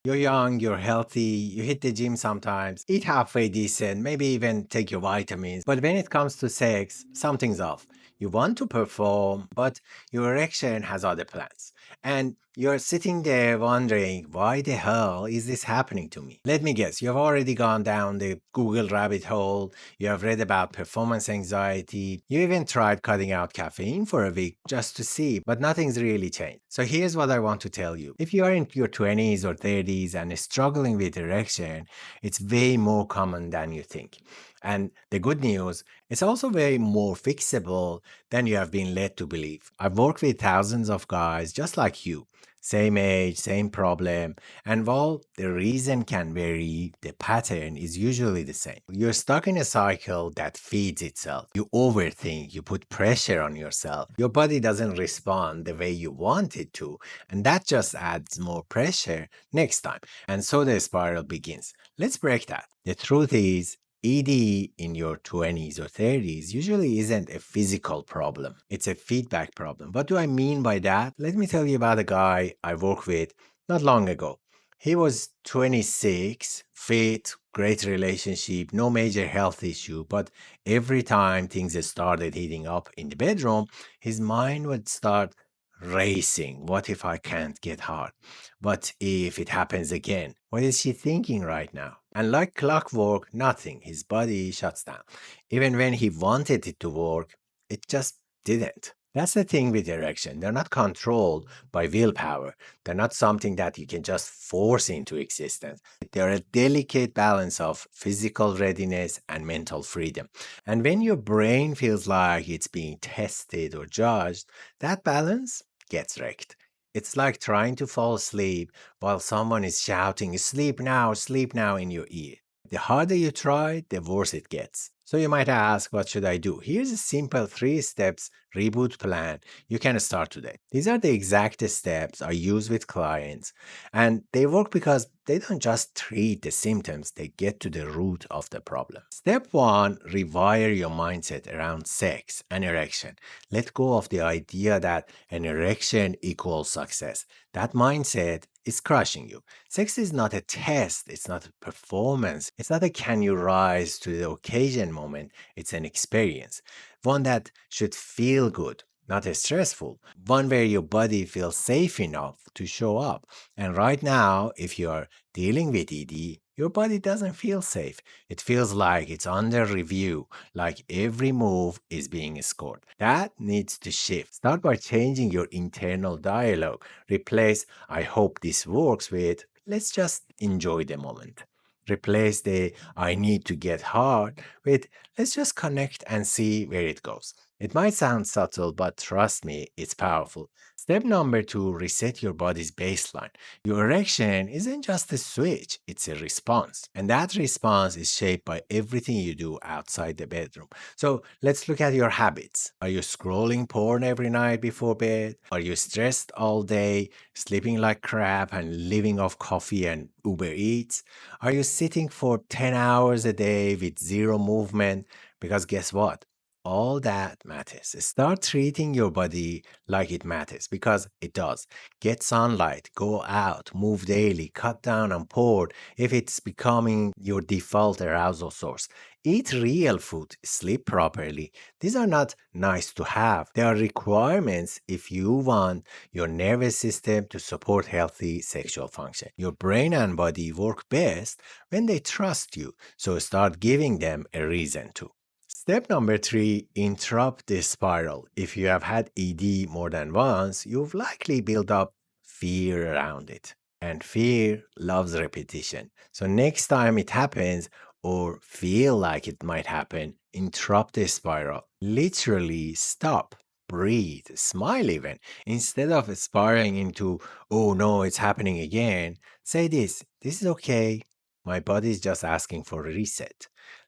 You're young, you're healthy, you hit the gym sometimes, eat halfway decent, maybe even take your vitamins. But when it comes to sex, something's off. You want to perform, but your erection has other plans. And you're sitting there wondering, why the hell is this happening to me? Let me guess, you've already gone down the Google rabbit hole, you have read about performance anxiety, you even tried cutting out caffeine for a week just to see, but nothing's really changed. So here's what I want to tell you. If you are in your 20s or 30s and struggling with erection, it's way more common than you think. And the good news, it's also way more fixable than you have been led to believe. I've worked with thousands of guys just like you, same age, same problem, and while the reason can vary, the pattern is usually the same. You're stuck in a cycle that feeds itself. You overthink, you put pressure on yourself. Your body doesn't respond the way you want it to, and that just adds more pressure next time. And so the spiral begins. Let's break that. The truth is, ED in your 20s or 30s usually isn't a physical problem. It's a feedback problem. What do I mean by that? Let me tell you about a guy I worked with not long ago. He was 26, fit, great relationship, no major health issue, but every time things started heating up in the bedroom, his mind would start racing. What if I can't get hard? What if it happens again? What is she thinking right now? And like clockwork, nothing. His body shuts down. Even when he wanted it to work, it just didn't. That's the thing with erection. They're not controlled by willpower. They're not something that you can just force into existence. They're a delicate balance of physical readiness and mental freedom. And when your brain feels like it's being tested or judged, that balance gets wrecked. It's like trying to fall asleep while someone is shouting, sleep now in your ear. The harder you try, the worse it gets. So you might ask, what should I do? Here's a simple 3 steps reboot plan you can start today. These are the exact steps I use with clients, and they work because they don't just treat the symptoms, they get to the root of the problem. Step one, rewire your mindset around sex and erection. Let go of the idea that an erection equals success. That mindset is crushing you. Sex is not a test, it's not a performance, it's not a can you rise to the occasion moment, it's an experience. One that should feel good, not as stressful. One where your body feels safe enough to show up. And right now, if you are dealing with ED, your body doesn't feel safe. It feels like it's under review, like every move is being scored. That needs to shift. Start by changing your internal dialogue. Replace, I hope this works with, let's just enjoy the moment. Replace the I need to get hard with let's just connect and see where it goes. It might sound subtle, but trust me, it's powerful. Step number two, reset your body's baseline. Your erection isn't just a switch, it's a response. And that response is shaped by everything you do outside the bedroom. So let's look at your habits. Are you scrolling porn every night before bed? Are you stressed all day, sleeping like crap, and living off coffee and Uber Eats? Are you sitting for 10 hours a day with zero movement? Because guess what? All that matters. Start treating your body like it matters because it does. Get sunlight, go out, move daily, cut down on porn if it's becoming your default arousal source. Eat real food, sleep properly. These are not nice to have. They are requirements if you want your nervous system to support healthy sexual function. Your brain and body work best when they trust you, so start giving them a reason to. Step number three, interrupt this spiral. If you have had ED more than once, you've likely built up fear around it. And fear loves repetition. So next time it happens or feel like it might happen, interrupt this spiral. Literally stop, breathe, smile even. Instead of spiraling into, oh no, it's happening again, say this is okay. My body is just asking for a reset.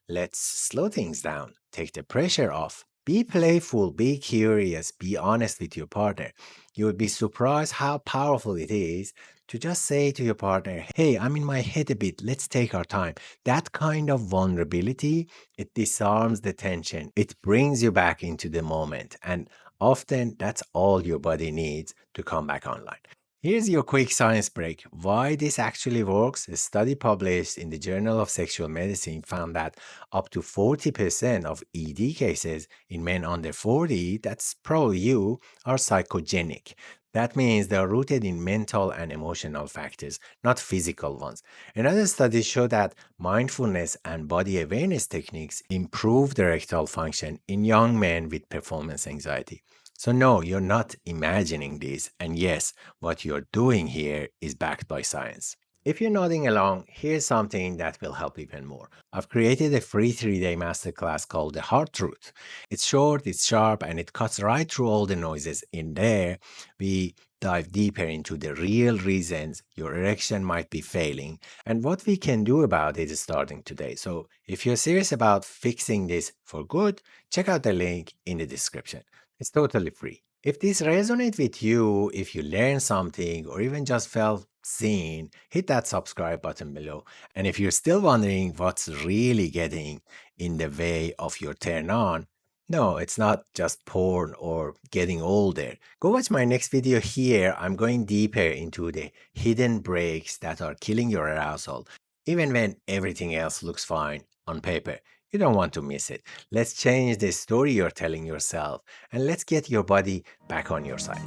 Let's slow things down, take the pressure off. Be playful, be curious, be honest with your partner. You would be surprised how powerful it is to just say to your partner, hey, I'm in my head a bit, let's take our time. That kind of vulnerability, it disarms the tension. It brings you back into the moment. And often that's all your body needs to come back online. Here's your quick science break. Why this actually works? A study published in the Journal of Sexual Medicine found that up to 40% of ED cases in men under 40, that's probably you, are psychogenic. That means they are rooted in mental and emotional factors, not physical ones. Another study showed that mindfulness and body awareness techniques improve erectile function in young men with performance anxiety. So, no, you're not imagining this. And yes, what you're doing here is backed by science. If you're nodding along, here's something that will help even more. I've created a free 3-day masterclass called The Hard Truth. It's short, it's sharp, and it cuts right through all the noises. In there, we dive deeper into the real reasons your erection might be failing and what we can do about it starting today. So, if you're serious about fixing this for good, check out the link in the description. It's totally free. If this resonates with you, if you learned something, or even just felt seen, hit that subscribe button below. And if you're still wondering what's really getting in the way of your turn on, no, it's not just porn or getting older. Go watch my next video here. I'm going deeper into the hidden breaks that are killing your arousal, even when everything else looks fine on paper. You don't want to miss it. Let's change the story you're telling yourself and let's get your body back on your side.